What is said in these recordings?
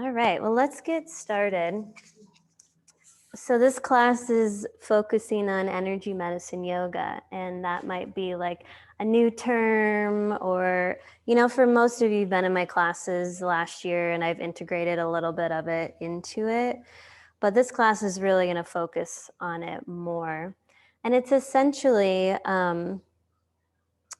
All right, well, let's get started. So this class is focusing on energy medicine yoga, and that might be like a new term, or, for most of you who've been in my classes last year, and I've integrated a little bit of it into it. But this class is really going to focus on it more. And it's essentially,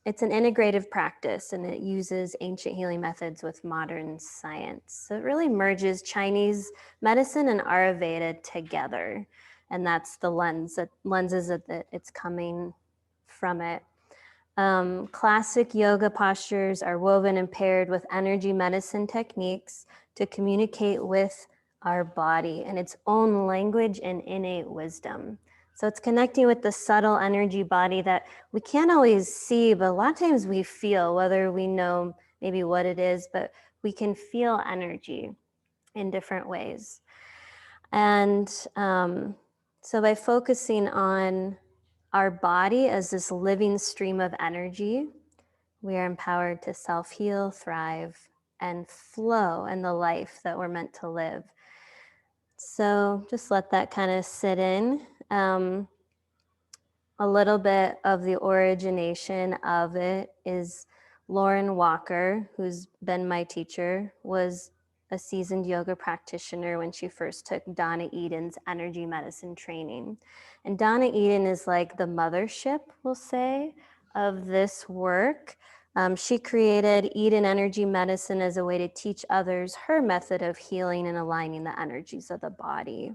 it's an integrative practice, and it uses ancient healing methods with modern science. So it really merges Chinese medicine and Ayurveda together. And that's the lenses that it's coming from it. Classic yoga postures are woven and paired with energy medicine techniques to communicate with our body in its own language and innate wisdom. So it's connecting with the subtle energy body that we can't always see, but a lot of times we feel, whether we know maybe what it is, but we can feel energy in different ways. And so by focusing on our body as this living stream of energy, we are empowered to self-heal, thrive, and flow in the life that we're meant to live. So just let that kind of sit in. A little bit of the origination of it is Lauren Walker, who's been my teacher, was a seasoned yoga practitioner when she first took Donna Eden's energy medicine training. And Donna Eden is like the mothership, we'll say, of this work. She created Eden Energy Medicine as a way to teach others her method of healing and aligning the energies of the body.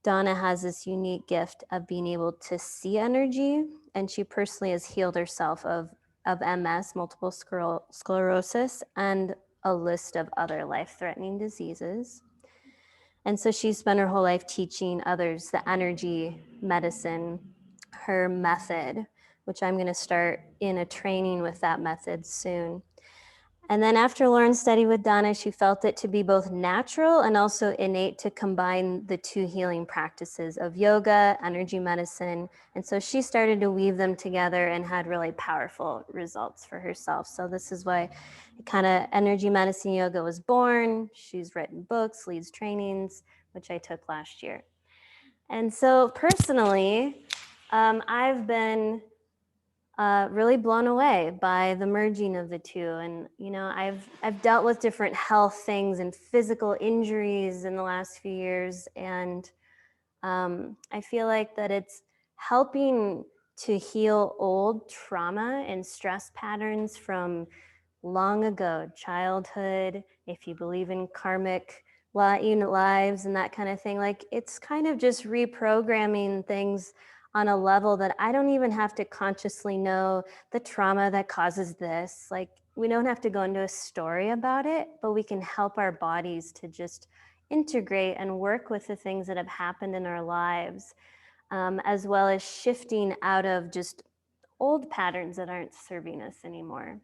Donna has this unique gift of being able to see energy, and she personally has healed herself of MS, multiple sclerosis, and a list of other life-threatening diseases. And so she spent her whole life teaching others the energy medicine, her method, which I'm going to start in a training with that method soon. And then after Lauren's study with Donna, she felt it to be both natural and also innate to combine the two healing practices of yoga, energy medicine. And so she started to weave them together and had really powerful results for herself. So this is why kind of energy medicine yoga was born. She's written books, leads trainings, which I took last year. And so personally, I've been really blown away by the merging of the two. And, I've dealt with different health things and physical injuries in the last few years. And I feel like that it's helping to heal old trauma and stress patterns from long ago, childhood, if you believe in karmic lives and that kind of thing. Like, it's kind of just reprogramming things on a level that I don't even have to consciously know the trauma that causes this. Like, we don't have to go into a story about it, but we can help our bodies to just integrate and work with the things that have happened in our lives, as well as shifting out of just old patterns that aren't serving us anymore.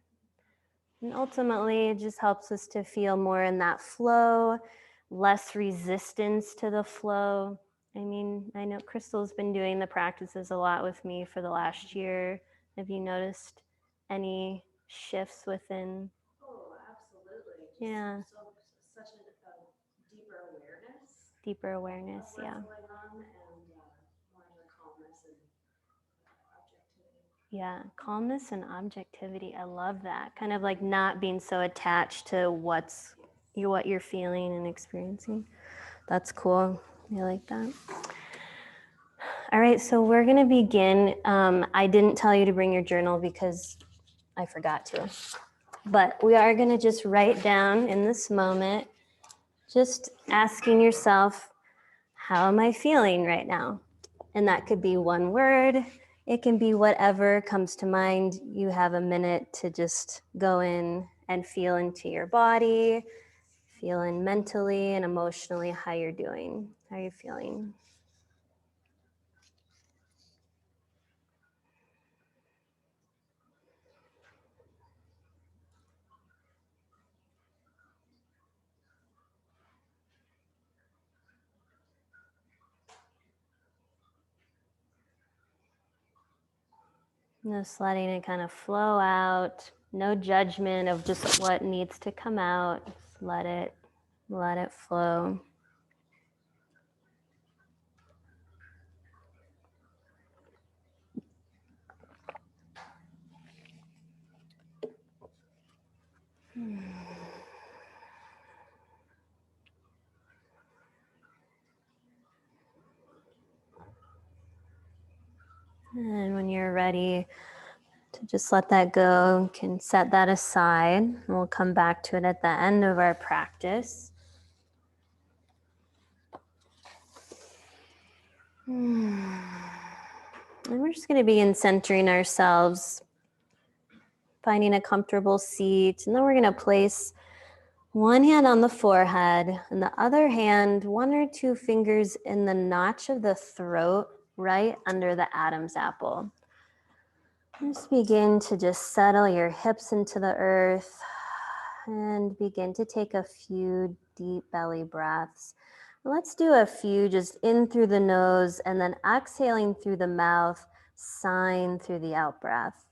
And ultimately, it just helps us to feel more in that flow, less resistance to the flow. I mean, I know Crystal's been doing the practices a lot with me for the last year. Have you noticed any shifts within? Oh, absolutely. Yeah. Such a deeper awareness. Deeper awareness, of what's yeah. going on, and more of the calmness and objectivity. Yeah, calmness and objectivity. I love that. Kind of like not being so attached to what you're feeling and experiencing. That's cool. I like that. All right, so we're going to begin. I didn't tell you to bring your journal because I forgot to. But we are going to just write down in this moment, just asking yourself, how am I feeling right now? And that could be one word. It can be whatever comes to mind. You have a minute to just go in and feel into your body, feeling mentally and emotionally how you're doing. How are you feeling? Just letting it kind of flow out. No judgment of just what needs to come out. Just let it Let it flow. And when you're ready to just let that go, you can set that aside. And we'll come back to it at the end of our practice. And we're just going to begin centering ourselves, finding a comfortable seat. And then we're going to place one hand on the forehead and the other hand, 1 or 2 fingers in the notch of the throat, right under the Adam's apple. Just begin to just settle your hips into the earth and begin to take a few deep belly breaths. Let's do a few just in through the nose and then exhaling through the mouth, sighing through the out breath.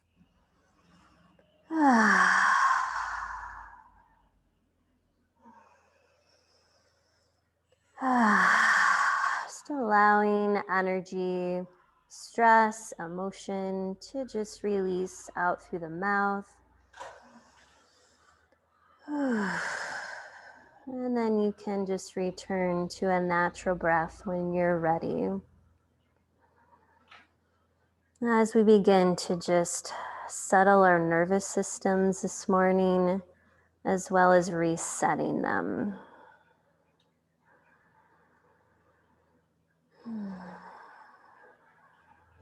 Just allowing energy, stress, emotion to just release out through the mouth. And then you can just return to a natural breath when you're ready. As we begin to just settle our nervous systems this morning, as well as resetting them.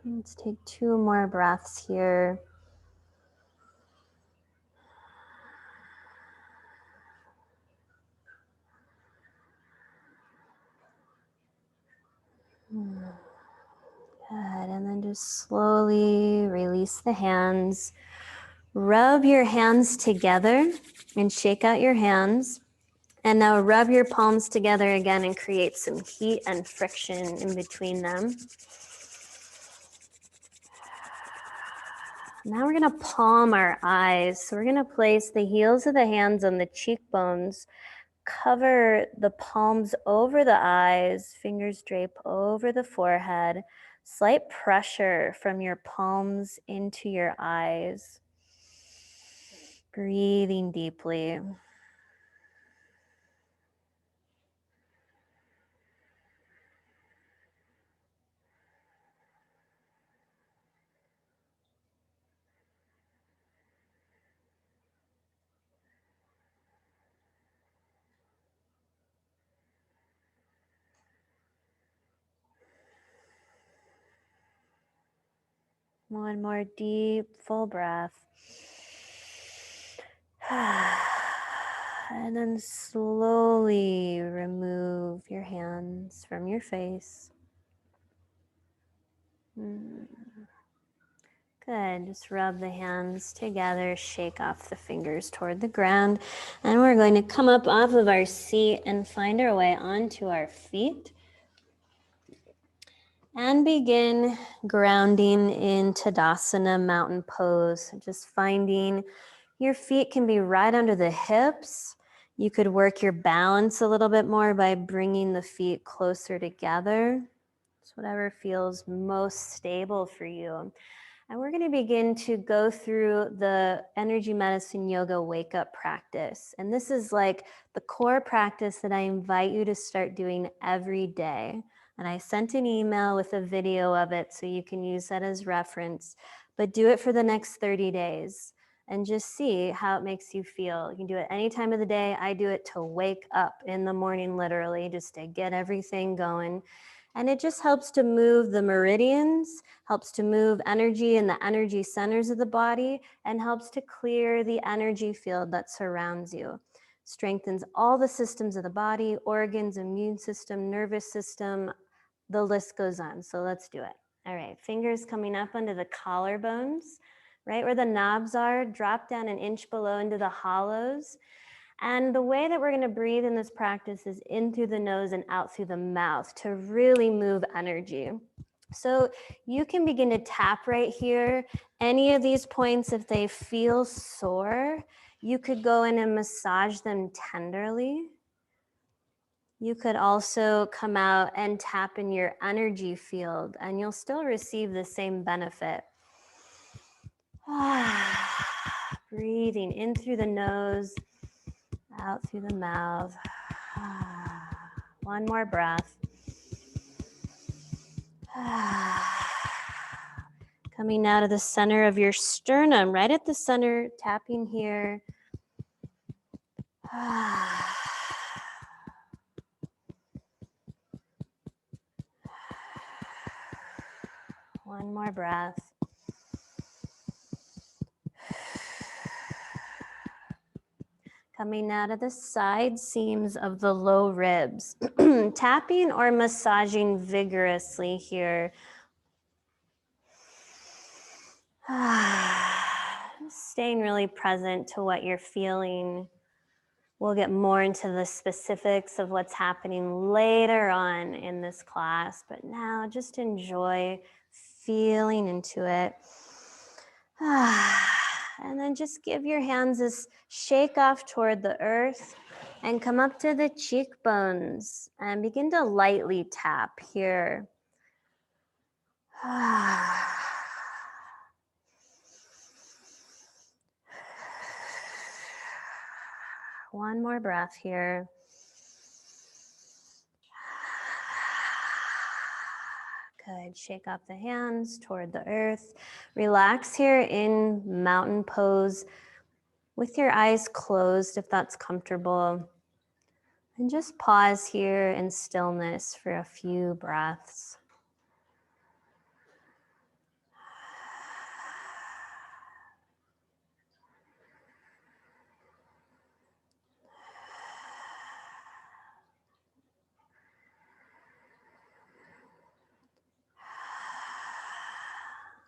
Let's take 2 more breaths here. Good, and then just slowly release the hands. Rub your hands together and shake out your hands. And now rub your palms together again and create some heat and friction in between them. Now we're gonna palm our eyes. So we're gonna place the heels of the hands on the cheekbones, cover the palms over the eyes, fingers drape over the forehead, slight pressure from your palms into your eyes. Breathing deeply. One more deep, full breath. And then slowly remove your hands from your face. Good, just rub the hands together, shake off the fingers toward the ground. And we're going to come up off of our seat and find our way onto our feet. And begin grounding in Tadasana, mountain pose. Just finding your feet can be right under the hips. You could work your balance a little bit more by bringing the feet closer together. It's whatever feels most stable for you. And we're going to begin to go through the energy medicine yoga wake up practice. And this is like the core practice that I invite you to start doing every day. And I sent an email with a video of it so you can use that as reference. But do it for the next 30 days and just see how it makes you feel. You can do it any time of the day. I do it to wake up in the morning, literally, just to get everything going. And it just helps to move the meridians, helps to move energy in the energy centers of the body, and helps to clear the energy field that surrounds you. Strengthens all the systems of the body, organs, immune system, nervous system, the list goes on. So let's do it. All right, fingers coming up under the collarbones, right where the knobs are, drop down an inch below into the hollows. And the way that we're going to breathe in this practice is in through the nose and out through the mouth to really move energy. So you can begin to tap right here. Any of these points, if they feel sore, you could go in and massage them tenderly. You could also come out and tap in your energy field, and you'll still receive the same benefit. Breathing in through the nose, out through the mouth. One more breath. Coming out of the center of your sternum, right at the center, tapping here. One more breath. Coming out of the side seams of the low ribs. Tapping or massaging vigorously here. Staying really present to what you're feeling. We'll get more into the specifics of what's happening later on in this class, but now just enjoy feeling into it. And then just give your hands this shake off toward the earth and come up to the cheekbones and begin to lightly tap here. One more breath here. Good. Shake off the hands toward the earth. Relax here in mountain pose with your eyes closed if that's comfortable. And just pause here in stillness for a few breaths.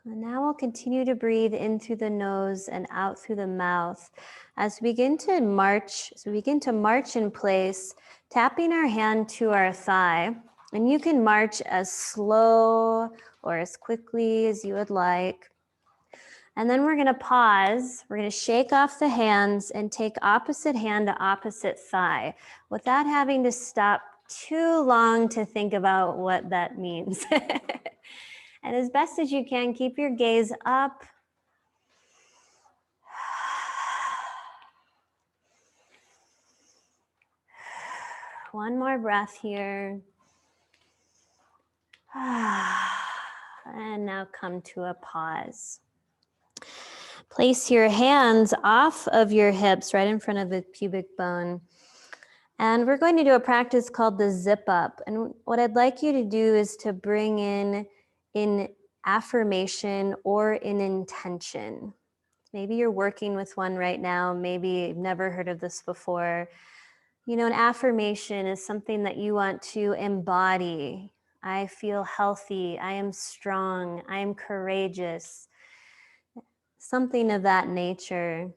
And now we'll continue to breathe in through the nose and out through the mouth. As we begin to march, in place, tapping our hand to our thigh. And you can march as slow or as quickly as you would like. And then we're gonna pause. We're gonna shake off the hands and take opposite hand to opposite thigh without having to stop too long to think about what that means. And as best as you can, keep your gaze up. One more breath here. And now come to a pause. Place your hands off of your hips, right in front of the pubic bone. And we're going to do a practice called the zip up. And what I'd like you to do is to bring in affirmation or in intention. Maybe you're working with one right now. Maybe you've never heard of this before. You know, an affirmation is something that you want to embody. I feel healthy. I am strong. I am courageous. Something of that nature.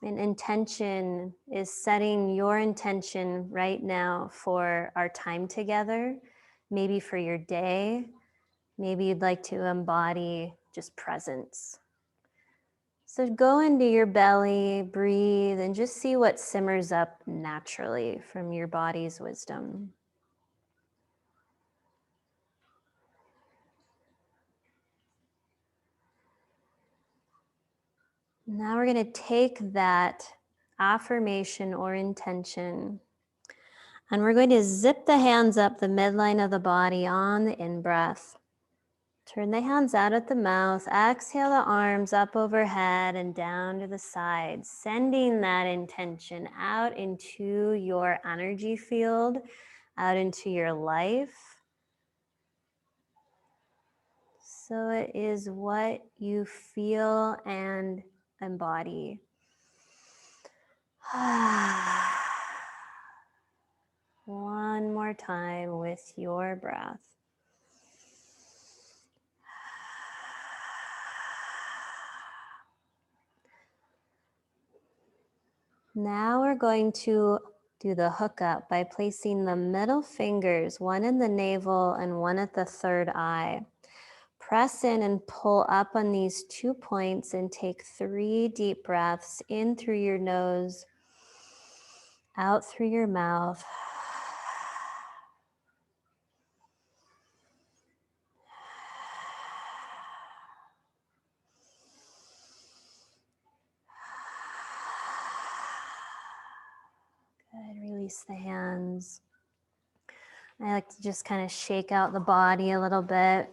An intention is setting your intention right now for our time together, maybe for your day. Maybe you'd like to embody just presence. So go into your belly, breathe, and just see what simmers up naturally from your body's wisdom. Now we're going to take that affirmation or intention, and we're going to zip the hands up the midline of the body on the in-breath. Turn the hands out at the mouth. Exhale the arms up overhead and down to the sides, sending that intention out into your energy field, out into your life. So it is what you feel and embody. One more time with your breath. Now we're going to do the hookup by placing the middle fingers, one in the navel and one at the third eye. Press in and pull up on these 2 points and take 3 deep breaths in through your nose, out through your mouth. Good. Release the hands. I like to just kind of shake out the body a little bit.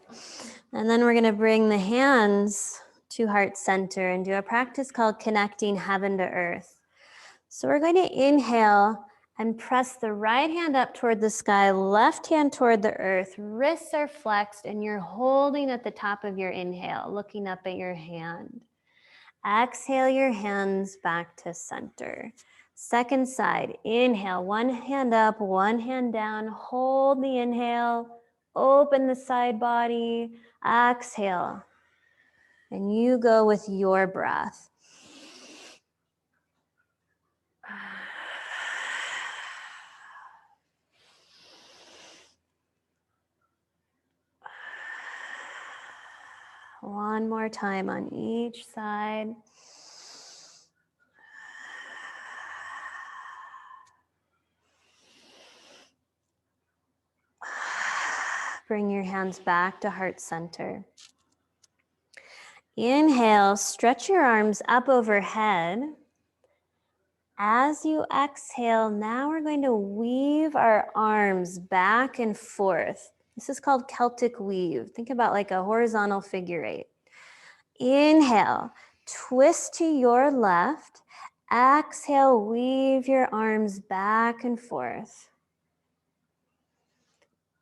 And then we're going to bring the hands to heart center and do a practice called connecting heaven to earth. So we're going to inhale and press the right hand up toward the sky, left hand toward the earth. Wrists are flexed and you're holding at the top of your inhale, looking up at your hand. Exhale your hands back to center. Second side, inhale, one hand up, one hand down, hold the inhale, open the side body, exhale, and you go with your breath. One more time on each side. Bring your hands back to heart center. Inhale, stretch your arms up overhead. As you exhale, now we're going to weave our arms back and forth. This is called Celtic weave. Think about like a horizontal figure eight. Inhale, twist to your left. Exhale, weave your arms back and forth.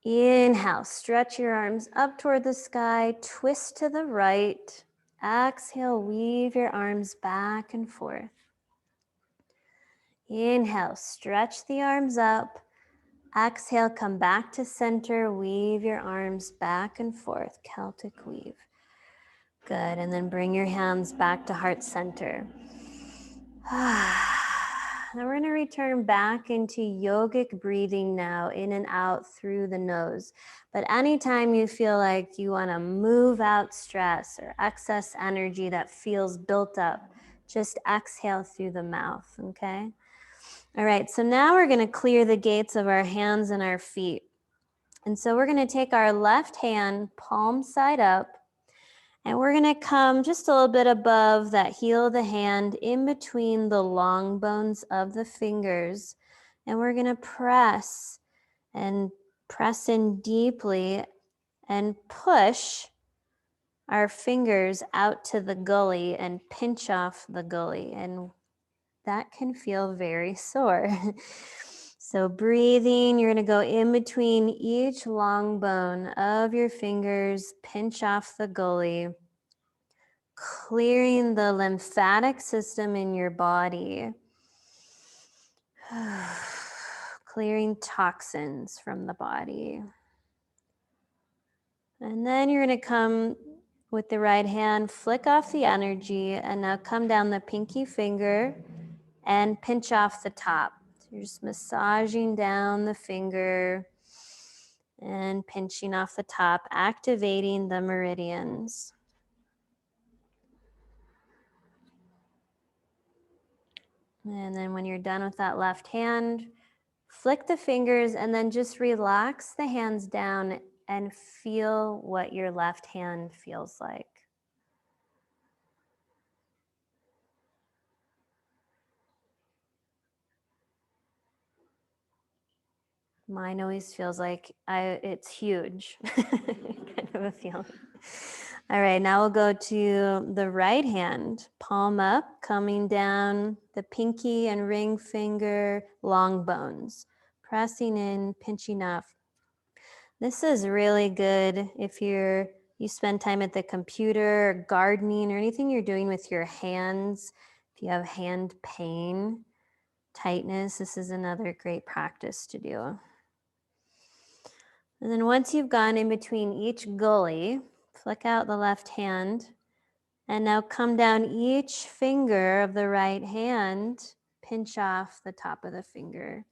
Inhale, stretch your arms up toward the sky, twist to the right. Exhale, weave your arms back and forth. Inhale, stretch the arms up. Exhale, come back to center, weave your arms back and forth, Celtic weave. Good, and then bring your hands back to heart center. Now we're going to return back into yogic breathing now, in and out through the nose. But anytime you feel like you want to move out stress or excess energy that feels built up, just exhale through the mouth, okay? All right, so now we're going to clear the gates of our hands and our feet. And so we're going to take our left hand, palm side up, and we're going to come just a little bit above that heel of the hand, in between the long bones of the fingers. And we're going to press in deeply and push our fingers out to the gully and pinch off the gully. And that can feel very sore. So breathing, you're going to go in between each long bone of your fingers, pinch off the gully, clearing the lymphatic system in your body, clearing toxins from the body. And then you're going to come with the right hand, flick off the energy, and now come down the pinky finger and pinch off the top. So you're just massaging down the finger and pinching off the top, activating the meridians. And then when you're done with that left hand, flick the fingers and then just relax the hands down and feel what your left hand feels like. Mine always feels like it's huge, kind of a feeling. All right, now we'll go to the right hand, palm up, coming down the pinky and ring finger, long bones, pressing in, pinching up. This is really good if you spend time at the computer, or gardening, or anything you're doing with your hands. If you have hand pain, tightness, this is another great practice to do. And then once you've gone in between each gully, flick out the left hand, and now come down each finger of the right hand, pinch off the top of the finger.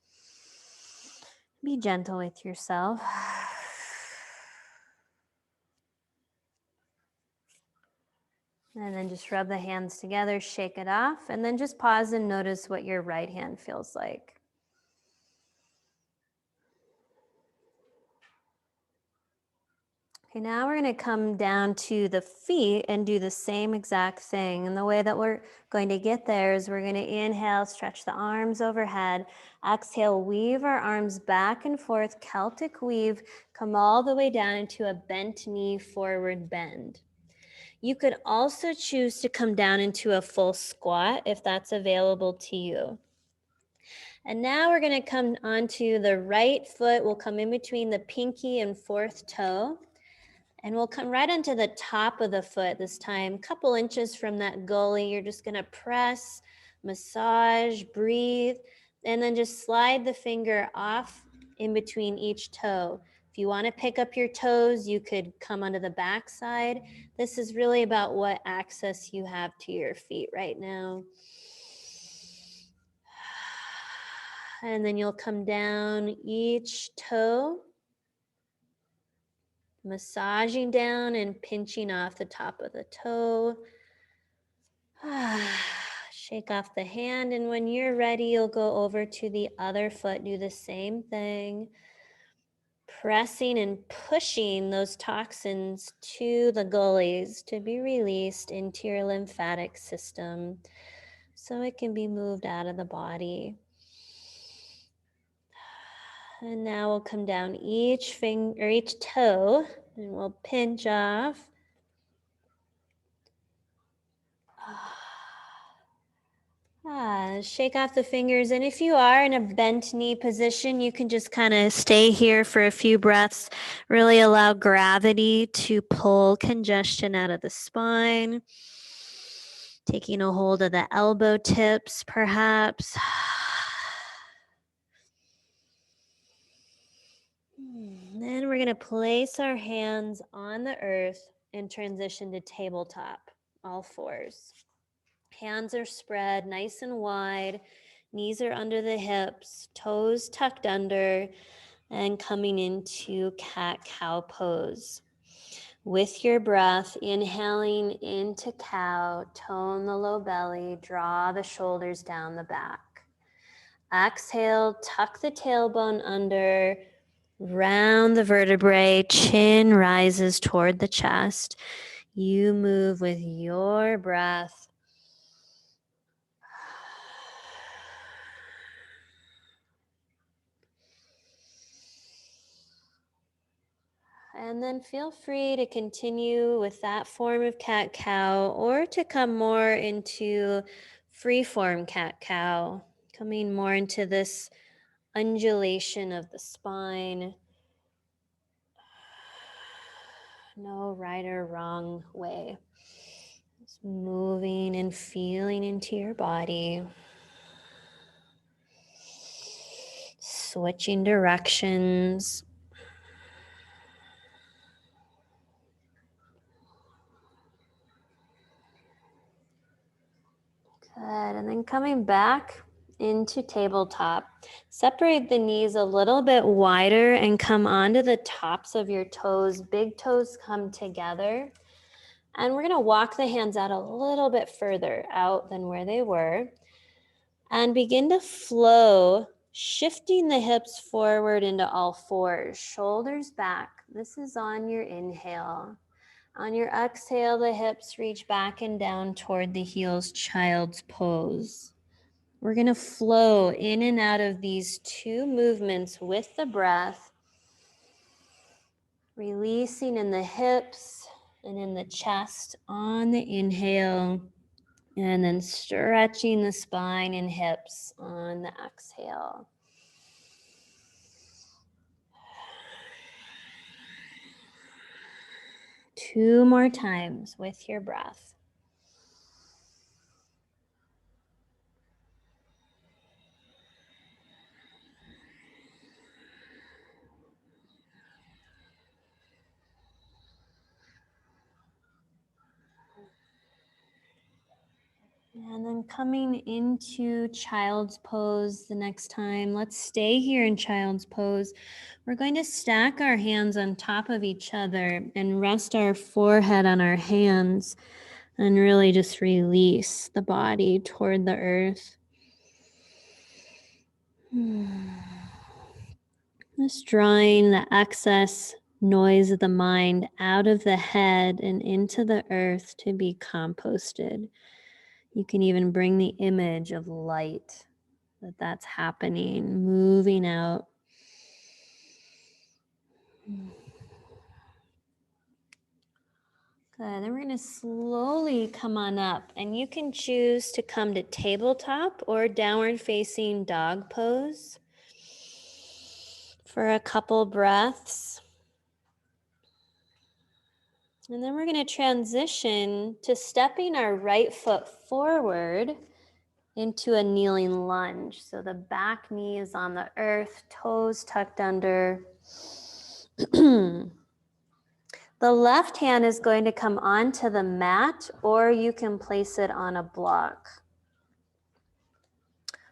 Be gentle with yourself. And then just rub the hands together, shake it off, and then just pause and notice what your right hand feels like. Okay, Okay, now we're going to come down to the feet and do the same exact thing. And the way that we're going to get there is we're going to inhale, stretch the arms overhead. Exhale, weave our arms back and forth, Celtic weave, come all the way down into a bent knee, forward bend. You could also choose to come down into a full squat if that's available to you. And now we're going to come onto the right foot. We'll come in between the pinky and fourth toe. And we'll come right onto the top of the foot this time, a couple inches from that gully. You're just gonna press, massage, breathe, and then just slide the finger off in between each toe. If you wanna pick up your toes, you could come onto the back side. This is really about what access you have to your feet right now. And then you'll come down each toe, massaging down and pinching off the top of the toe. Shake off the hand, and when you're ready, you'll go over to the other foot. Do the same thing, pressing and pushing those toxins to the gullies to be released into your lymphatic system so it can be moved out of the body. And now we'll come down each finger, each toe, and we'll pinch off. Shake off the fingers. And if you are in a bent knee position, you can just kind of stay here for a few breaths. Really allow gravity to pull congestion out of the spine. Taking a hold of the elbow tips, perhaps. Then we're going to place our hands on the earth and transition to tabletop, all fours. Hands are spread nice and wide, knees are under the hips, toes tucked under, and coming into cat-cow pose. With your breath, inhaling into cow, tone the low belly, draw the shoulders down the back. Exhale, tuck the tailbone under, round the vertebrae, chin rises toward the chest. You move with your breath. And then feel free to continue with that form of cat-cow or to come more into free-form cat-cow, coming more into this undulation of the spine. No right or wrong way. Just moving and feeling into your body. Switching directions. Good, and then coming back into tabletop. Separate the knees a little bit wider and come onto the tops of your toes. Big toes come together. And we're gonna walk the hands out a little bit further out than where they were. And begin to flow, shifting the hips forward into all fours, shoulders back. This is on your inhale. On your exhale, the hips reach back and down toward the heels, child's pose. We're going to flow in and out of these two movements with the breath, releasing in the hips and in the chest on the inhale, and then stretching the spine and hips on the exhale. Two more times with your breath. And then coming into child's pose the next time. Let's stay here in child's pose. We're going to stack our hands on top of each other and rest our forehead on our hands and really just release the body toward the earth. Just drawing the excess noise of the mind out of the head and into the earth to be composted. You can even bring the image of light, that's happening, moving out. Good. Then we're going to slowly come on up, and you can choose to come to tabletop or downward facing dog pose for a couple breaths. And then we're going to transition to stepping our right foot forward into a kneeling lunge. So the back knee is on the earth, toes tucked under. The left hand is going to come onto the mat, or you can place it on a block.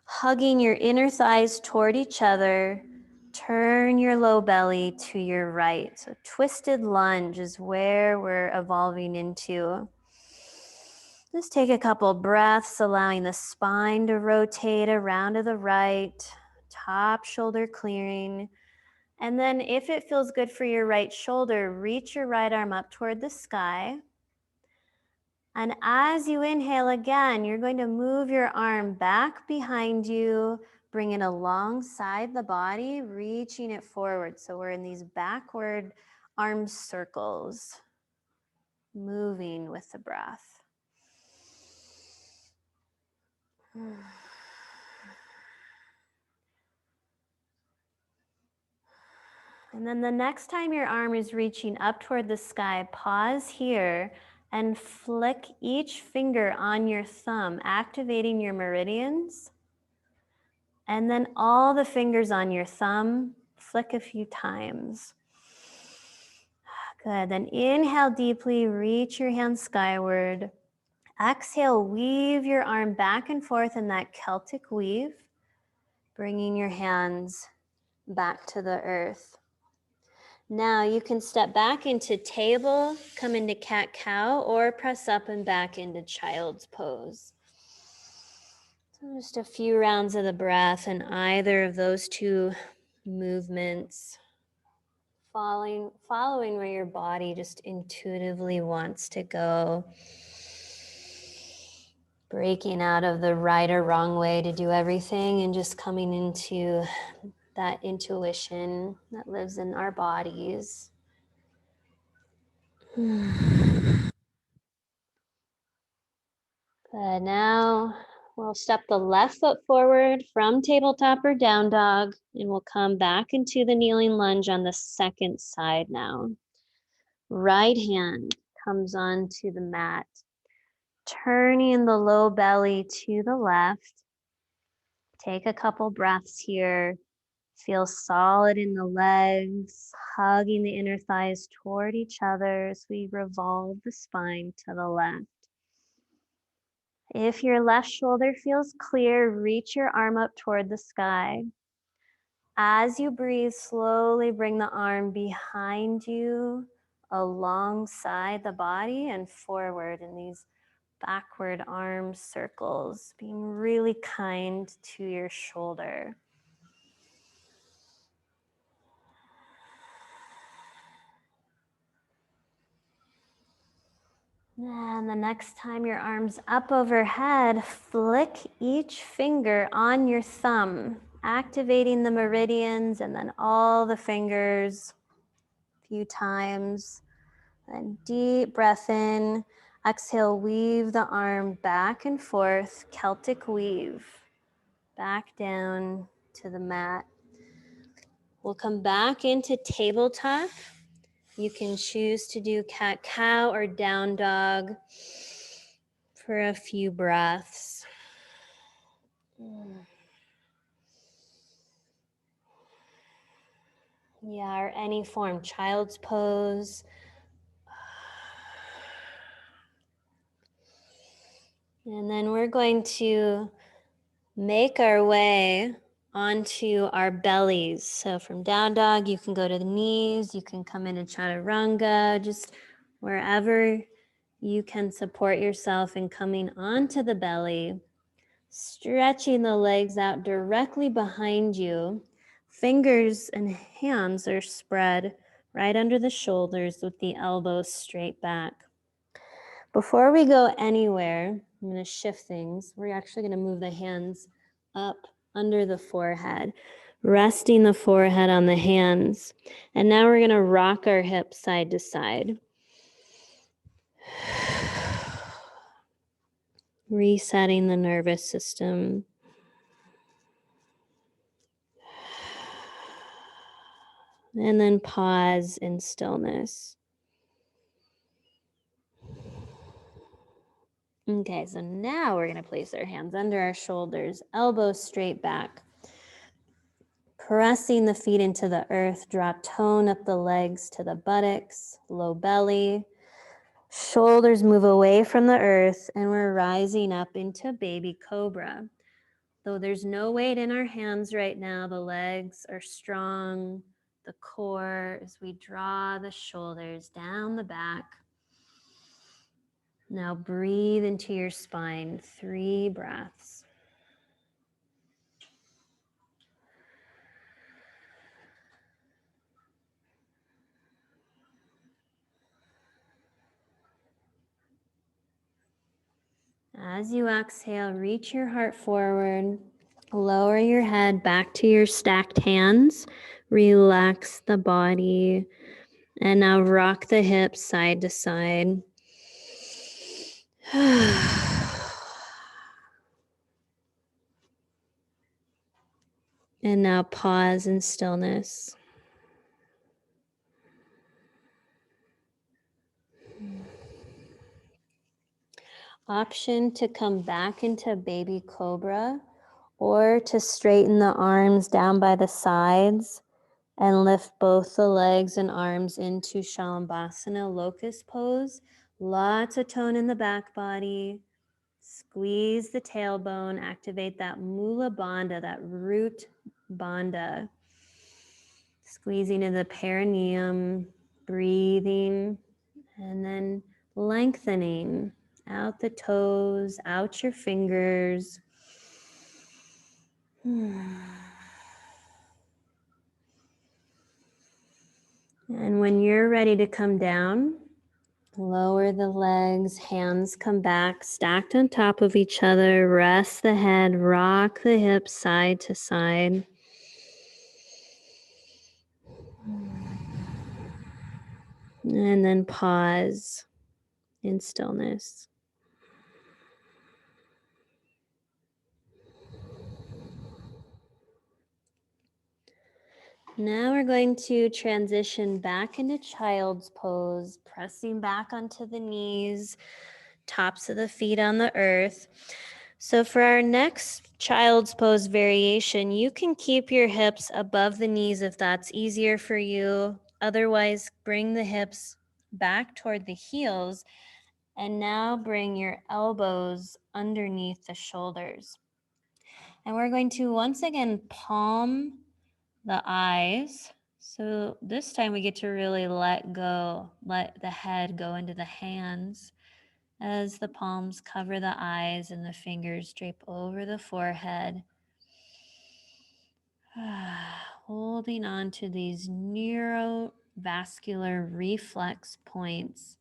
Hugging your inner thighs toward each other, turn your low belly to your right. So twisted lunge is where we're evolving into. Just take a couple breaths, allowing the spine to rotate around to the right, top shoulder clearing. And then if it feels good for your right shoulder, reach your right arm up toward the sky. And as you inhale again, you're going to move your arm back behind you, bring it alongside the body, reaching it forward. So we're in these backward arm circles, moving with the breath. And then the next time your arm is reaching up toward the sky, pause here and flick each finger on your thumb, activating your meridians. And then all the fingers on your thumb, flick a few times. Good. Then inhale deeply, reach your hands skyward. Exhale, weave your arm back and forth in that Celtic weave, bringing your hands back to the earth. Now you can step back into table, come into cat-cow, or press up and back into child's pose. So just a few rounds of the breath in either of those two movements, following where your body just intuitively wants to go, breaking out of the right or wrong way to do everything and just coming into that intuition that lives in our bodies. Good. Now we'll step the left foot forward from tabletop or down dog, and we'll come back into the kneeling lunge on the second side now. Right hand comes onto the mat, turning the low belly to the left. Take a couple breaths here. Feel solid in the legs, hugging the inner thighs toward each other as we revolve the spine to the left. If your left shoulder feels clear, reach your arm up toward the sky. As you breathe, slowly bring the arm behind you, alongside the body and forward in these backward arm circles, being really kind to your shoulder. And the next time your arm's up overhead, flick each finger on your thumb, activating the meridians, and then all the fingers a few times. And deep breath in. Exhale, weave the arm back and forth, Celtic weave, back down to the mat. We'll come back into tabletop. You can choose to do cat-cow or down dog for a few breaths. Yeah, or any form, child's pose. And then we're going to make our way onto our bellies. So from down dog, you can go to the knees, you can come into chaturanga, just wherever you can support yourself in coming onto the belly, stretching the legs out directly behind you. Fingers and hands are spread right under the shoulders with the elbows straight back. Before we go anywhere, I'm going to shift things. We're actually going to move the hands up under the forehead, resting the forehead on the hands. And now we're going to rock our hips side to side. Resetting the nervous system. And then pause in stillness. Okay, so now we're going to place our hands under our shoulders, elbows straight back. Pressing the feet into the earth, draw tone up the legs to the buttocks, low belly. Shoulders move away from the earth, and we're rising up into baby cobra. Though there's no weight in our hands right now, the legs are strong, the core, as we draw the shoulders down the back. Now breathe into your spine, 3 breaths. As you exhale, reach your heart forward, lower your head back to your stacked hands, relax the body, and now rock the hips side to side. And now pause in stillness. Option to come back into baby cobra or to straighten the arms down by the sides and lift both the legs and arms into Shalabhasana locust pose. Lots of tone in the back body. Squeeze the tailbone, activate that mula bandha, that root bandha. Squeezing into the perineum, breathing, and then lengthening out the toes, out your fingers. And when you're ready to come down, lower the legs, hands come back, stacked on top of each other. Rest the head, rock the hips side to side. And then pause in stillness. Now we're going to transition back into child's pose, pressing back onto the knees, tops of the feet on the earth. So for our next child's pose variation, you can keep your hips above the knees if that's easier for you. Otherwise, bring the hips back toward the heels, and now bring your elbows underneath the shoulders. And we're going to once again palm the eyes. So this time we get to really let go, let the head go into the hands as the palms cover the eyes and the fingers drape over the forehead. Holding on to these neurovascular reflex points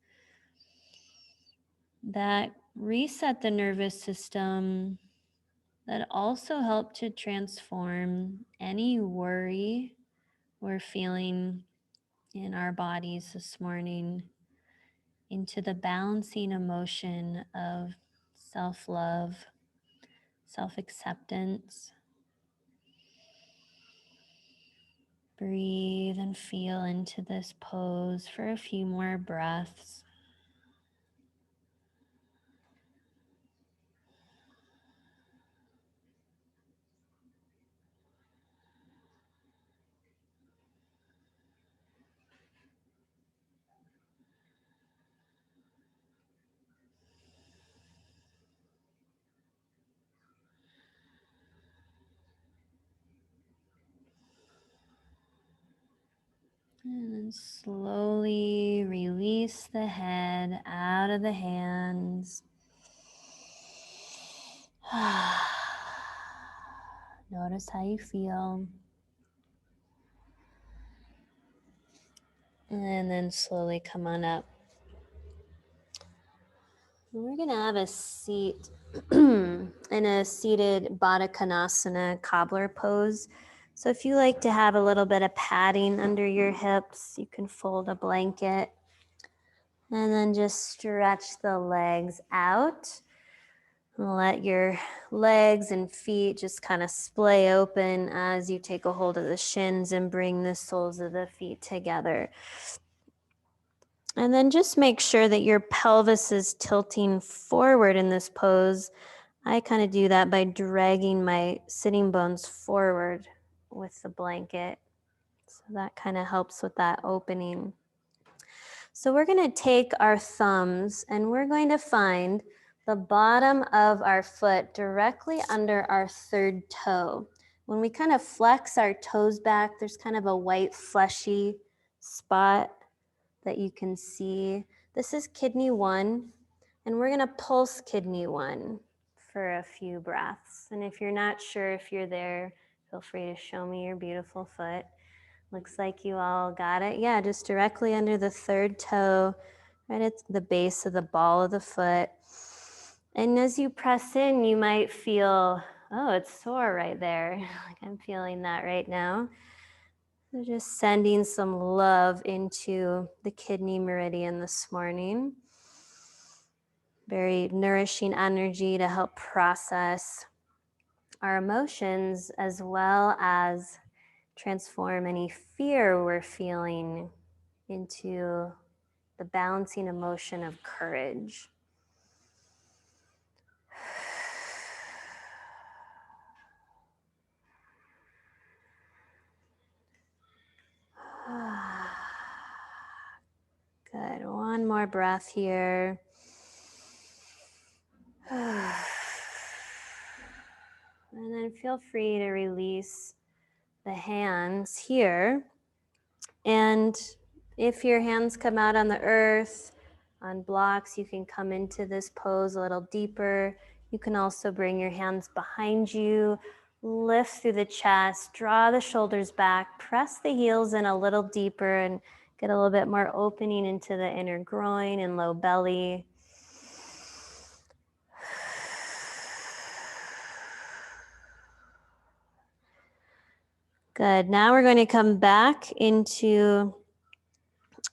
that reset the nervous system, that also help to transform any worry we're feeling in our bodies this morning into the balancing emotion of self-love, self-acceptance. Breathe and feel into this pose for a few more breaths. And then slowly release the head out of the hands. Notice how you feel. And then slowly come on up. We're going to have a seat in a seated Baddha Konasana cobbler pose. So if you like to have a little bit of padding under your hips, you can fold a blanket and then just stretch the legs out. Let your legs and feet just kind of splay open as you take a hold of the shins and bring the soles of the feet together. And then just make sure that your pelvis is tilting forward in this pose. I kind of do that by dragging my sitting bones forward with the blanket. So that kind of helps with that opening. So we're going to take our thumbs and we're going to find the bottom of our foot directly under our third toe. When we kind of flex our toes back, there's kind of a white fleshy spot that you can see. This is kidney 1, and we're going to pulse kidney 1 for a few breaths. And if you're not sure if you're there, feel free to show me your beautiful foot. Looks like you all got it. Yeah, just directly under the third toe, right at the base of the ball of the foot. And as you press in, you might feel, oh, it's sore right there. Like I'm feeling that right now. So just sending some love into the kidney meridian this morning. Very nourishing energy to help process our emotions as well as transform any fear we're feeling into the balancing emotion of courage. Good. One more breath here. And then feel free to release the hands here. And if your hands come out on the earth, on blocks, you can come into this pose a little deeper. You can also bring your hands behind you, lift through the chest, draw the shoulders back, press the heels in a little deeper and get a little bit more opening into the inner groin and low belly. Good. Now we're going to come back into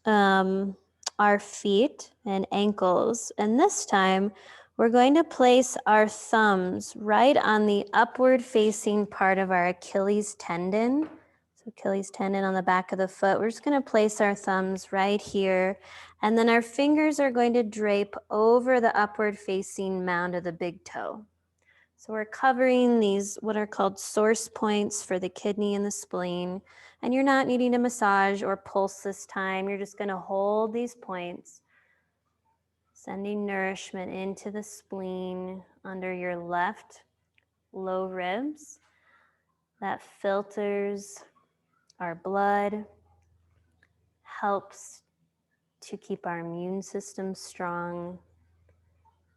our feet and ankles. And this time, we're going to place our thumbs right on the upward facing part of our Achilles tendon. So Achilles tendon on the back of the foot. We're just going to place our thumbs right here. And then our fingers are going to drape over the upward facing mound of the big toe. So we're covering these, what are called source points for the kidney and the spleen. And you're not needing to massage or pulse this time. You're just going to hold these points, sending nourishment into the spleen under your left low ribs. That filters our blood, helps to keep our immune system strong,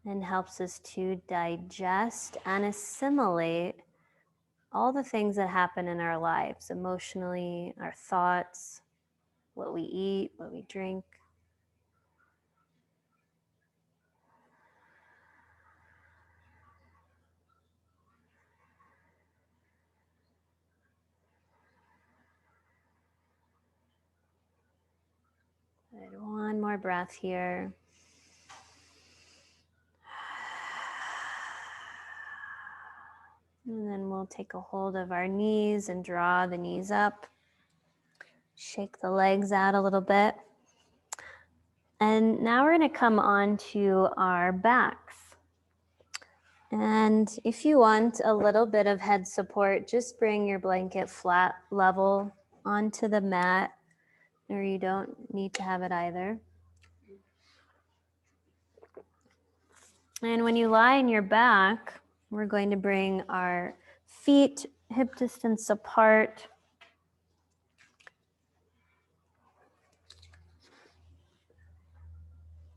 and helps us to digest and assimilate all the things that happen in our lives, emotionally, our thoughts, what we eat, what we drink. Good. One more breath here. And then we'll take a hold of our knees and draw the knees up. Shake the legs out a little bit. And now we're going to come on to our backs. And if you want a little bit of head support, just bring your blanket flat level onto the mat, or you don't need to have it either. And when you lie on your back, we're going to bring our feet hip distance apart.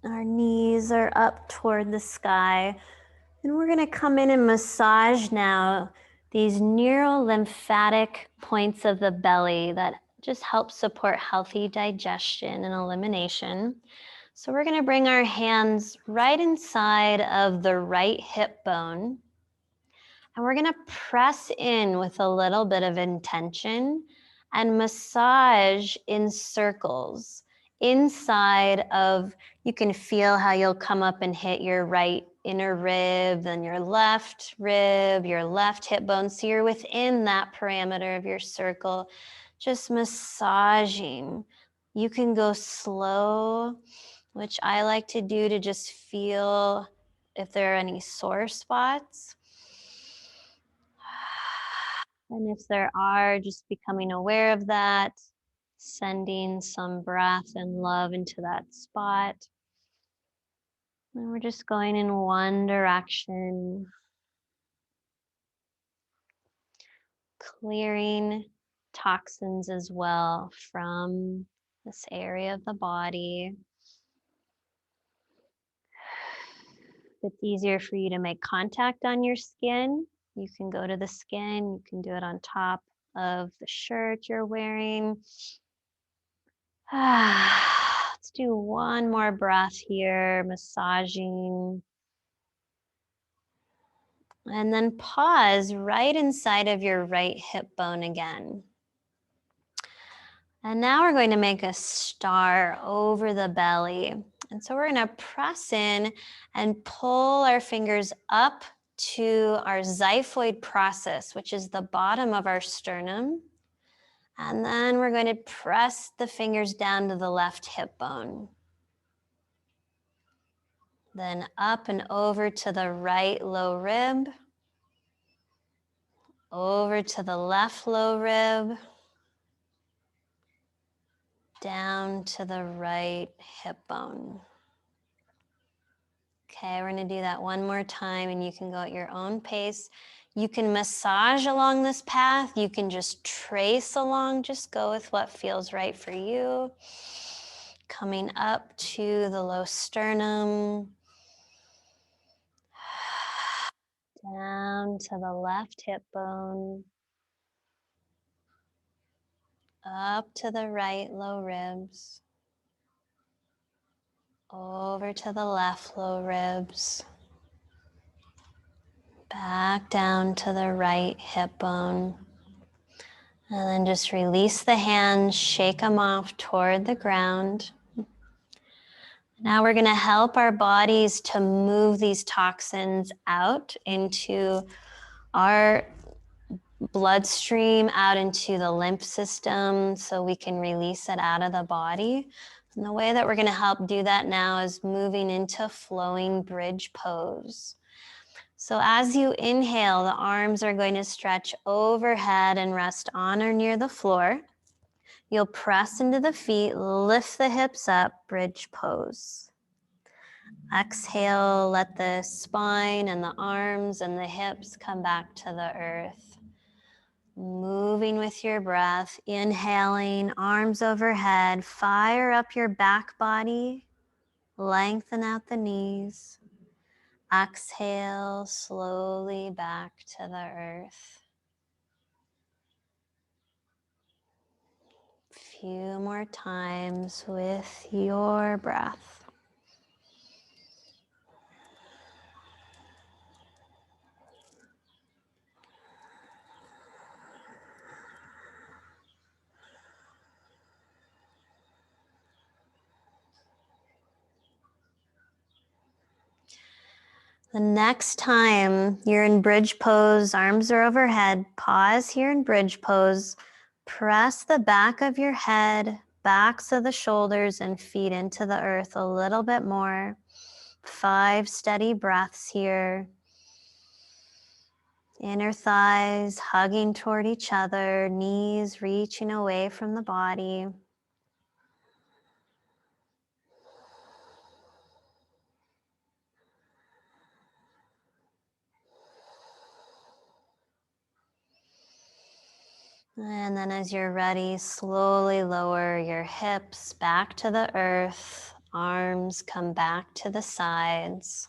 Our knees are up toward the sky. And we're going to come in and massage now these neurolymphatic points of the belly that just helps support healthy digestion and elimination. So we're going to bring our hands right inside of the right hip bone. And we're going to press in with a little bit of intention and massage in circles inside of, you can feel how you'll come up and hit your right inner rib, then your left rib, your left hip bone. So you're within that parameter of your circle, just massaging. You can go slow, which I like to do to just feel if there are any sore spots. And if there are, just becoming aware of that, sending some breath and love into that spot. And we're just going in one direction, clearing toxins as well from this area of the body. If it's easier for you to make contact on your skin, you can go to the skin, you can do it on top of the shirt you're wearing. Let's do one more breath here, massaging. And then pause right inside of your right hip bone again. And now we're going to make a star over the belly. And so we're going to press in and pull our fingers up to our xiphoid process, which is the bottom of our sternum. And then we're going to press the fingers down to the left hip bone. Then up and over to the right low rib, over to the left low rib, down to the right hip bone. Okay, we're going to do that one more time, and you can go at your own pace. You can massage along this path. You can just trace along. Just go with what feels right for you. Coming up to the low sternum, down to the left hip bone, up to the right low ribs, over to the left low ribs, back down to the right hip bone. And then just release the hands, shake them off toward the ground. Now we're going to help our bodies to move these toxins out into our bloodstream, out into the lymph system, so we can release it out of the body. And the way that we're going to help do that now is moving into flowing bridge pose. So as you inhale, the arms are going to stretch overhead and rest on or near the floor. You'll press into the feet, lift the hips up, bridge pose. Exhale, let the spine and the arms and the hips come back to the earth. Moving with your breath, inhaling, arms overhead, fire up your back body, lengthen out the knees. Exhale, slowly back to the earth. Few more times with your breath. The next time you're in bridge pose, arms are overhead, pause here in bridge pose, press the back of your head, backs of the shoulders and feet into the earth a little bit more. 5 steady breaths here. Inner thighs hugging toward each other, knees reaching away from the body. And then as you're ready, slowly lower your hips back to the earth. Arms come back to the sides.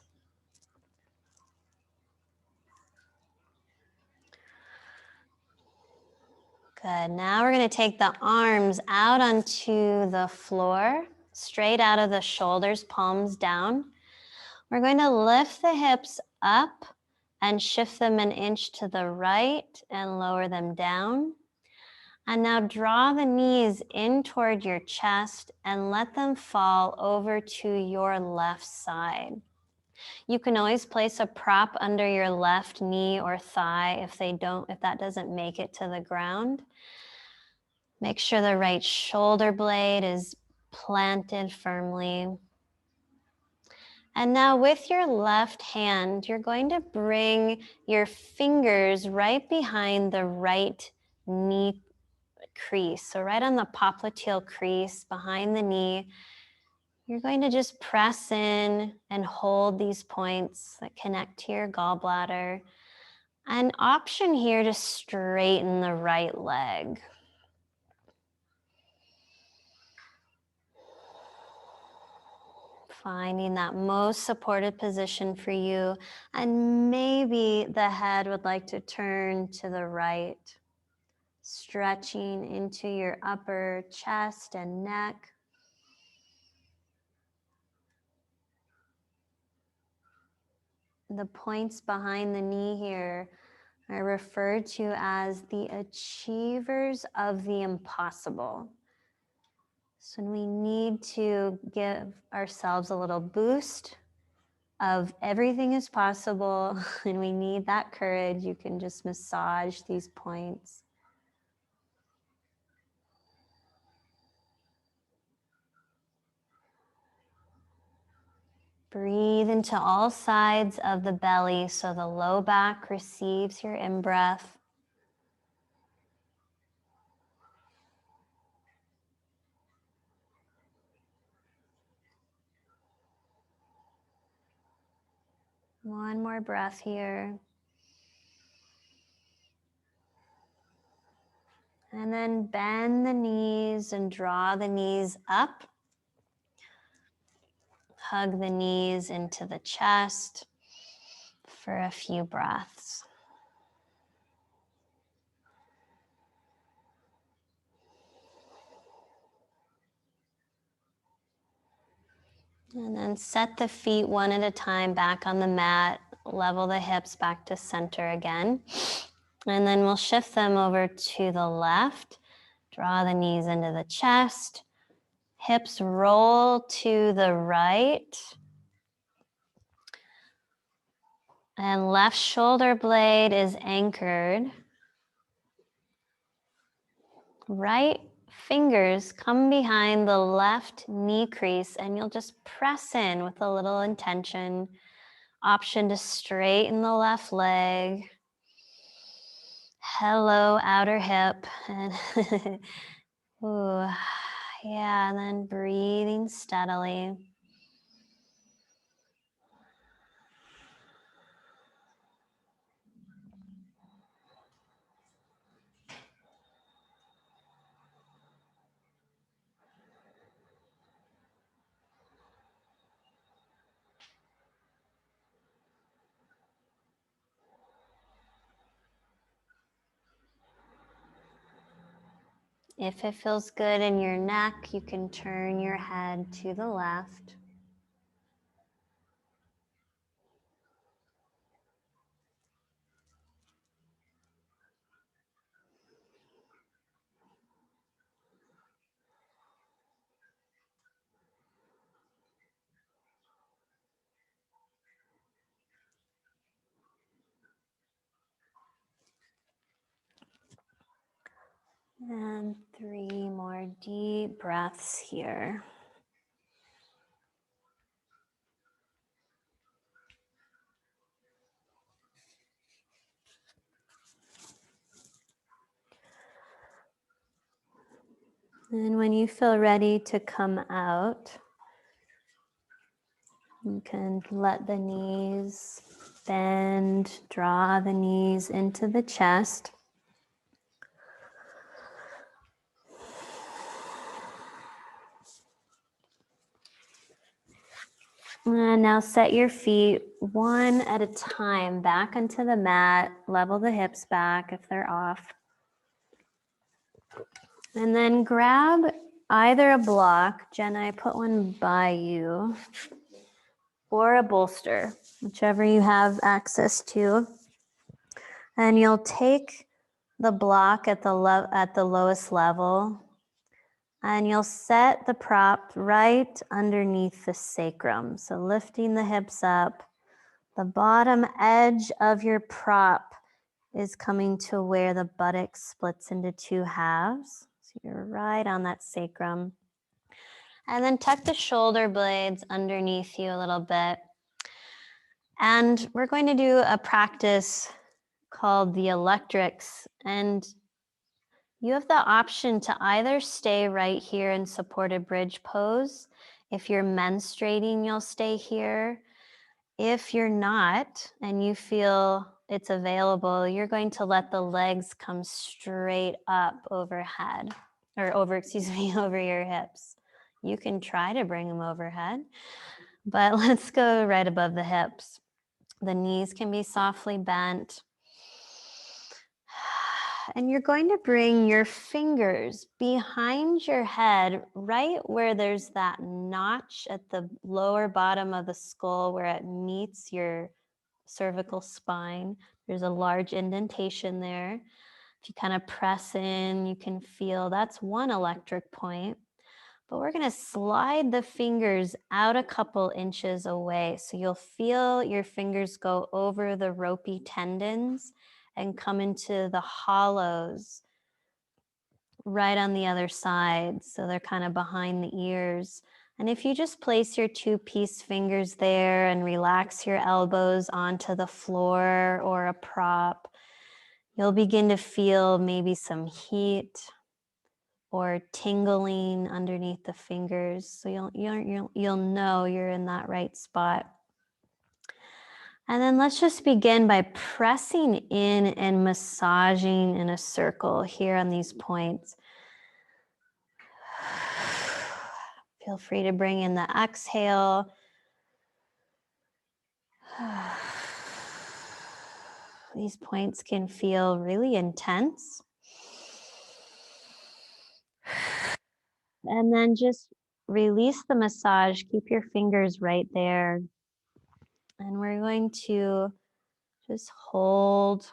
Good. Now we're going to take the arms out onto the floor, straight out of the shoulders, palms down. We're going to lift the hips up and shift them an inch to the right and lower them down. And now draw the knees in toward your chest and let them fall over to your left side. You can always place a prop under your left knee or thigh if that doesn't make it to the ground. Make sure the right shoulder blade is planted firmly. And now with your left hand, you're going to bring your fingers right behind the right knee crease. So right on the popliteal crease behind the knee, you're going to just press in and hold these points that connect to your gallbladder. An option here to straighten the right leg. Finding that most supported position for you, and maybe the head would like to turn to the right, stretching into your upper chest and neck. The points behind the knee here are referred to as the achievers of the impossible. So we need to give ourselves a little boost of everything is possible, and we need that courage. You can just massage these points. Breathe into all sides of the belly so the low back receives your in-breath. One more breath here. And then bend the knees and draw the knees up. Hug the knees into the chest for a few breaths. And then set the feet one at a time back on the mat. Level the hips back to center again. And then we'll shift them over to the left. Draw the knees into the chest. Hips roll to the right. And left shoulder blade is anchored. Right fingers come behind the left knee crease, and you'll just press in with a little intention. Option to straighten the left leg. Hello, outer hip. And ooh, yeah, and then breathing steadily. If it feels good in your neck, you can turn your head to the left. And 3 more deep breaths here. And when you feel ready to come out, you can let the knees bend, draw the knees into the chest. And now set your feet one at a time back onto the mat. Level the hips back if they're off. And then grab either a block, Jenna, I put one by you, or a bolster, whichever you have access to. And you'll take the block at the lowest level, and you'll set the prop right underneath the sacrum. So lifting the hips up, the bottom edge of your prop is coming to where the buttock splits into two halves. So you're right on that sacrum. And then tuck the shoulder blades underneath you a little bit. And we're going to do a practice called the electrics. And you have the option to either stay right here in supported bridge pose. If you're menstruating, you'll stay here. If you're not, and you feel it's available, you're going to let the legs come straight up overhead, or over your hips. You can try to bring them overhead, but let's go right above the hips. The knees can be softly bent. And you're going to bring your fingers behind your head, right where there's that notch at the lower bottom of the skull where it meets your cervical spine. There's a large indentation there. If you kind of press in, you can feel that's one electric point. But we're going to slide the fingers out a couple inches away. So you'll feel your fingers go over the ropey tendons and come into the hollows right on the other side. So they're kind of behind the ears. And if you just place your two-piece fingers there and relax your elbows onto the floor or a prop, you'll begin to feel maybe some heat or tingling underneath the fingers. So you'll know you're in that right spot. And then let's just begin by pressing in and massaging in a circle here on these points. Feel free to bring in the exhale. These points can feel really intense. And then just release the massage. Keep your fingers right there. And we're going to just hold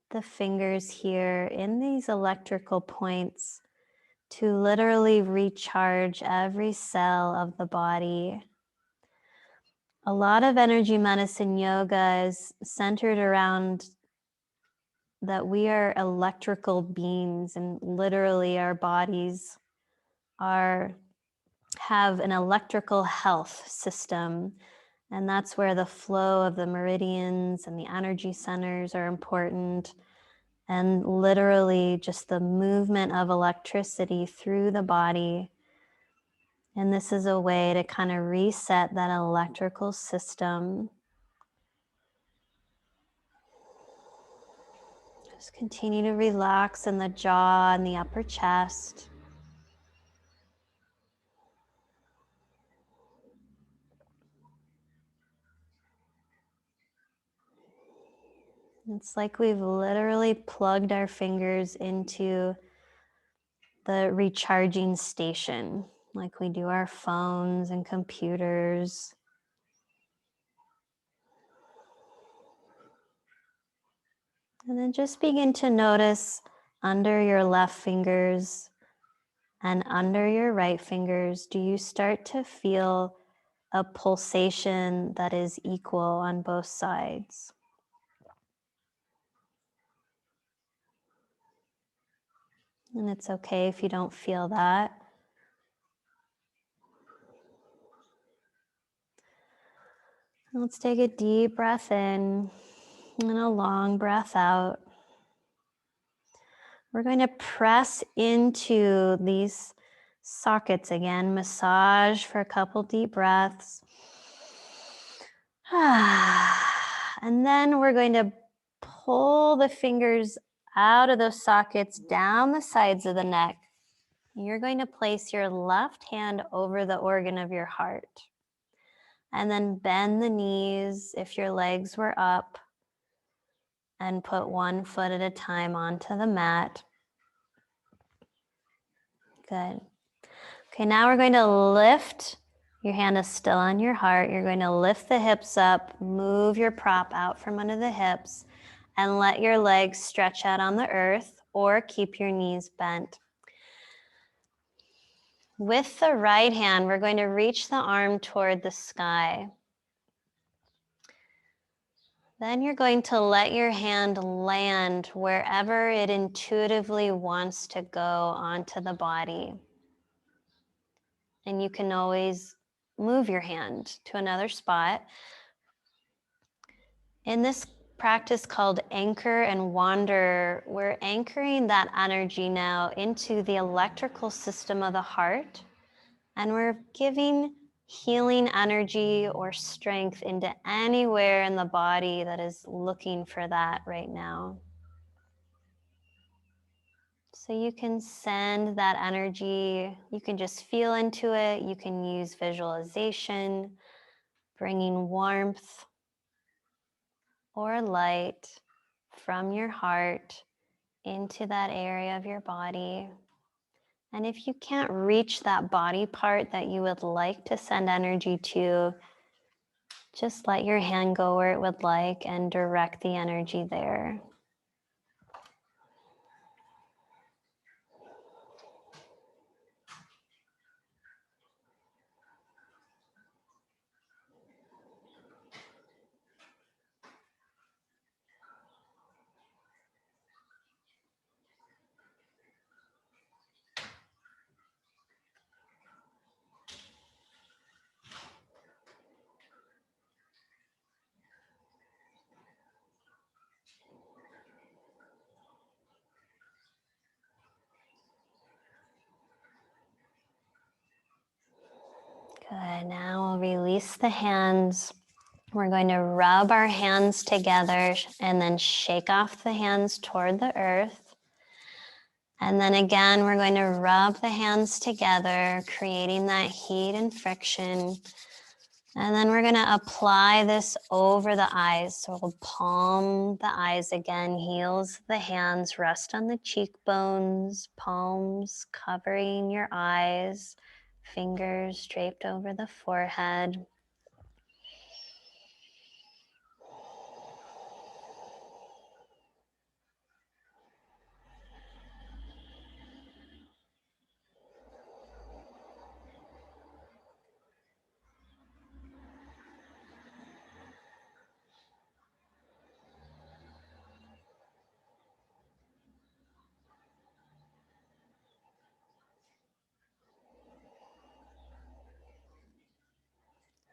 the fingers here in these electrical points to literally recharge every cell of the body. A lot of energy medicine yoga is centered around that we are electrical beings, and literally our bodies have an electrical health system, and that's where the flow of the meridians and the energy centers are important, and literally just the movement of electricity through the body. And this is a way to kind of reset that electrical system. Just continue to relax in the jaw and the upper chest. It's like we've literally plugged our fingers into the recharging station, like we do our phones and computers. And then just begin to notice under your left fingers and under your right fingers, do you start to feel a pulsation that is equal on both sides? And it's okay if you don't feel that. Let's take a deep breath in and a long breath out. We're going to press into these sockets again, massage for a couple deep breaths. And then we're going to pull the fingers out of those sockets down the sides of the neck. You're going to place your left hand over the organ of your heart. And then bend the knees if your legs were up, and put one foot at a time onto the mat. Good. Okay, now we're going to lift. Your hand is still on your heart. You're going to lift the hips up, move your prop out from under the hips, and let your legs stretch out on the earth or keep your knees bent. With the right hand, we're going to reach the arm toward the sky. Then you're going to let your hand land wherever it intuitively wants to go onto the body. And you can always move your hand to another spot. In this practice called anchor and wander, we're anchoring that energy now into the electrical system of the heart, and we're giving healing energy or strength into anywhere in the body that is looking for that right now. So you can send that energy, you can just feel into it, you can use visualization, bringing warmth or light from your heart into that area of your body. And if you can't reach that body part that you would like to send energy to, just let your hand go where it would like and direct the energy there. Good. Now we'll release the hands. We're going to rub our hands together and then shake off the hands toward the earth. And then again, we're going to rub the hands together, creating that heat and friction. And then we're going to apply this over the eyes. So we'll palm the eyes again, heels the hands, rest on the cheekbones, palms covering your eyes, fingers draped over the forehead.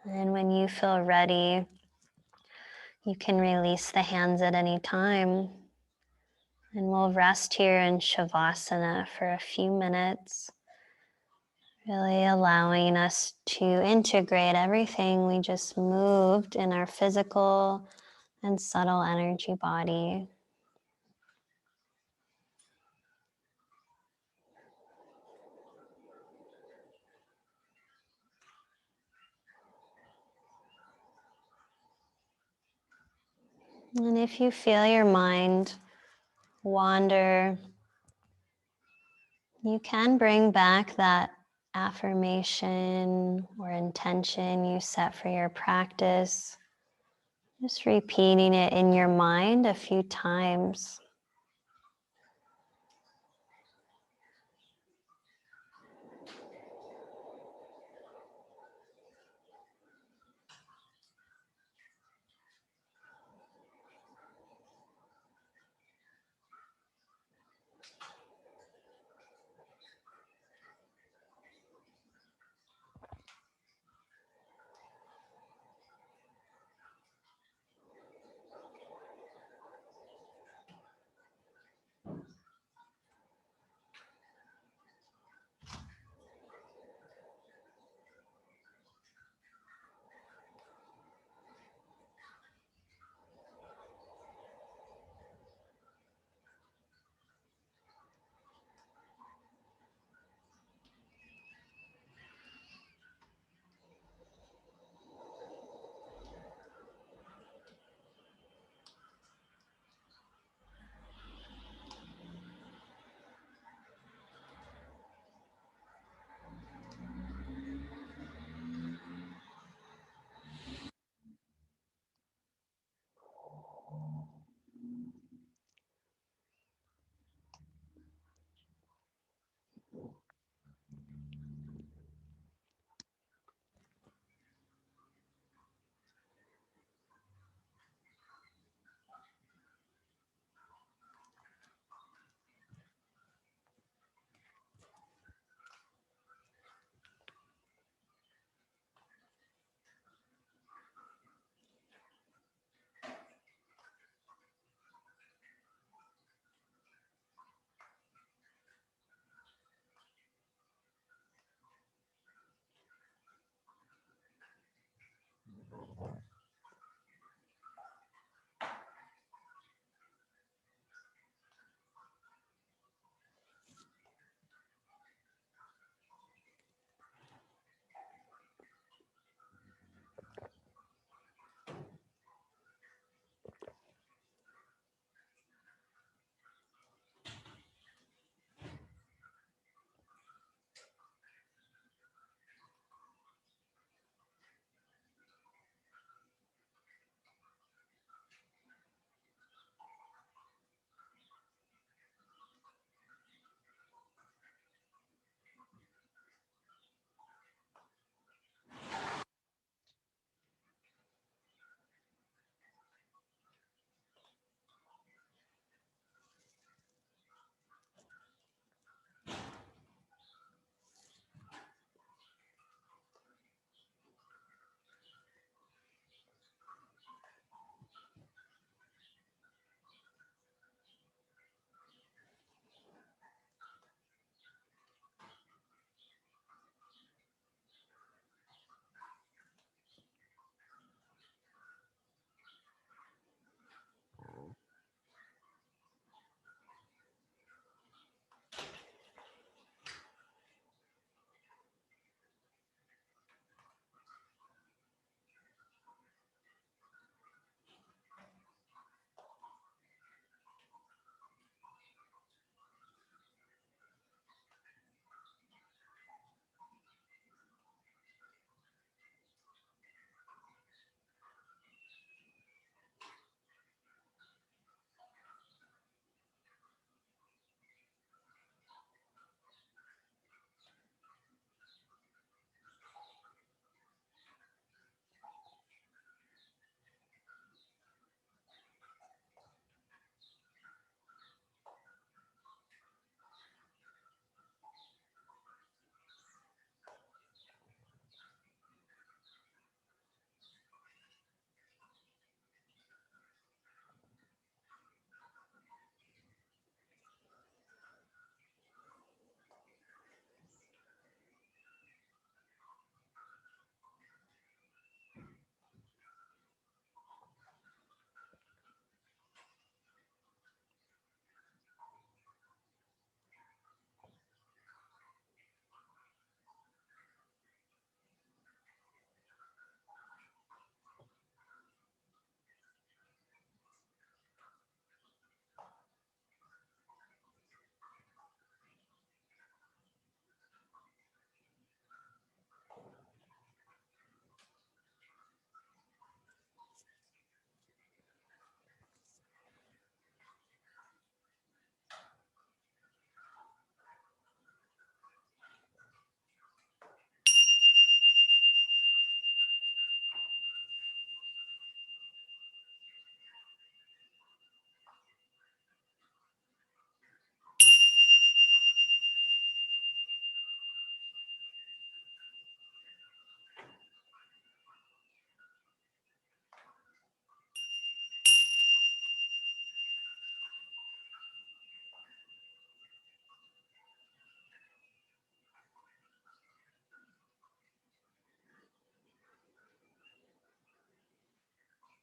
And when you feel ready, you can release the hands at any time. And we'll rest here in Shavasana for a few minutes, really allowing us to integrate everything we just moved in our physical and subtle energy body. And if you feel your mind wander, you can bring back that affirmation or intention you set for your practice, just repeating it in your mind a few times.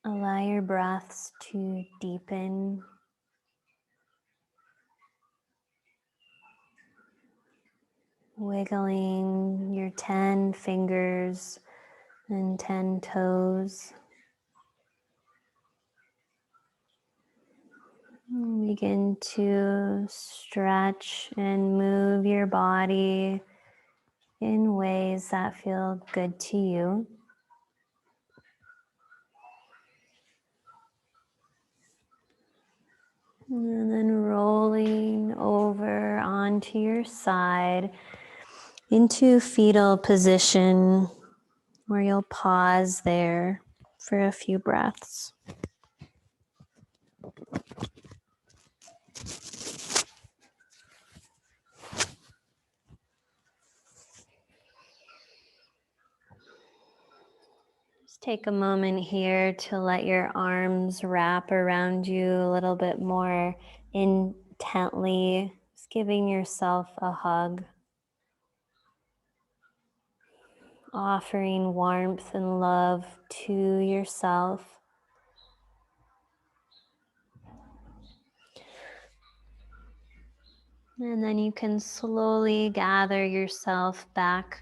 Allow your breaths to deepen. Wiggling your 10 fingers and 10 toes. Begin to stretch and move your body in ways that feel good to you. And then rolling over onto your side into fetal position, where you'll pause there for a few breaths. Just take a moment here to let your arms wrap around you a little bit more intently, just giving yourself a hug, offering warmth and love to yourself. And then you can slowly gather yourself back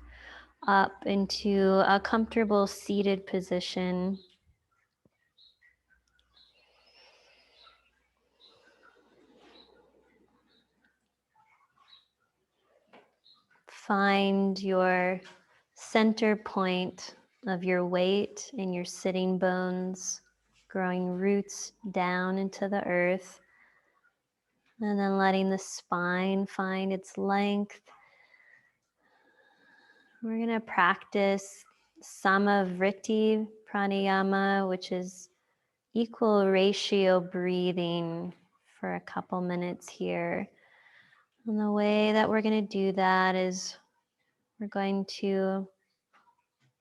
up into a comfortable seated position. Find your center point of your weight in your sitting bones, growing roots down into the earth, and then letting the spine find its length. We're going to practice Samavriti pranayama, which is equal ratio breathing, for a couple minutes here. And the way that we're going to do that is we're going to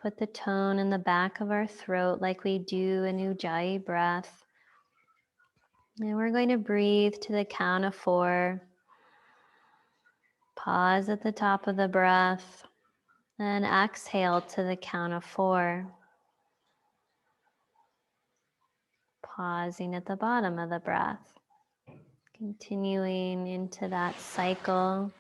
put the tone in the back of our throat like we do an Ujjayi breath. And we're going to breathe to the count of 4. Pause at the top of the breath and exhale to the count of 4. Pausing at the bottom of the breath. Continuing into that cycle.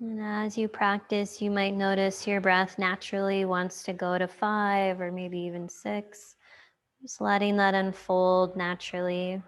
And as you practice, you might notice your breath naturally wants to go to 5 or maybe even 6. Just letting that unfold naturally.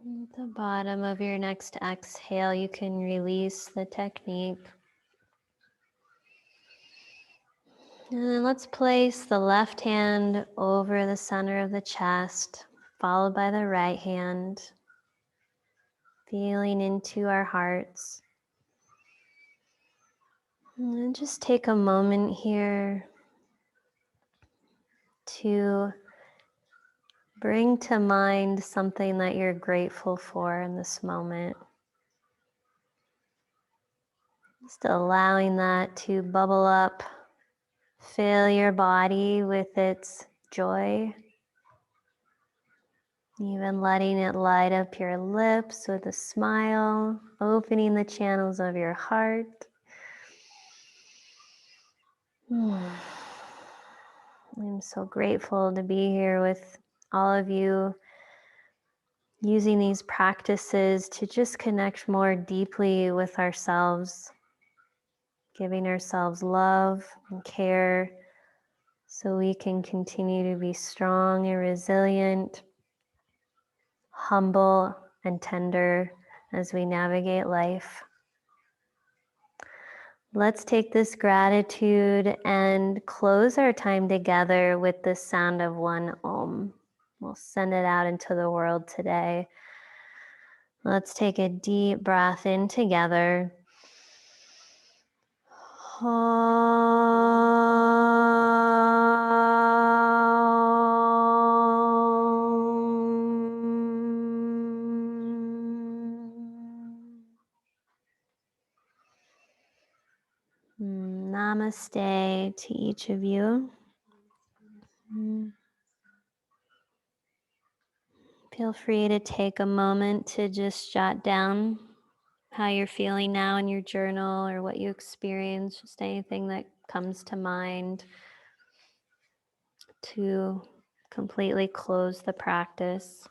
At the bottom of your next exhale, you can release the technique. And then let's place the left hand over the center of the chest, followed by the right hand, feeling into our hearts. And then just take a moment here to bring to mind something that you're grateful for in this moment. Just allowing that to bubble up, fill your body with its joy. Even letting it light up your lips with a smile, opening the channels of your heart. I'm so grateful to be here with all of you, using these practices to just connect more deeply with ourselves, giving ourselves love and care so we can continue to be strong and resilient, humble and tender as we navigate life. Let's take this gratitude and close our time together with the sound of one Om. We'll send it out into the world today. Let's take a deep breath in together. Namaste to each of you. Feel free to take a moment to just jot down how you're feeling now in your journal or what you experience, just anything that comes to mind to completely close the practice.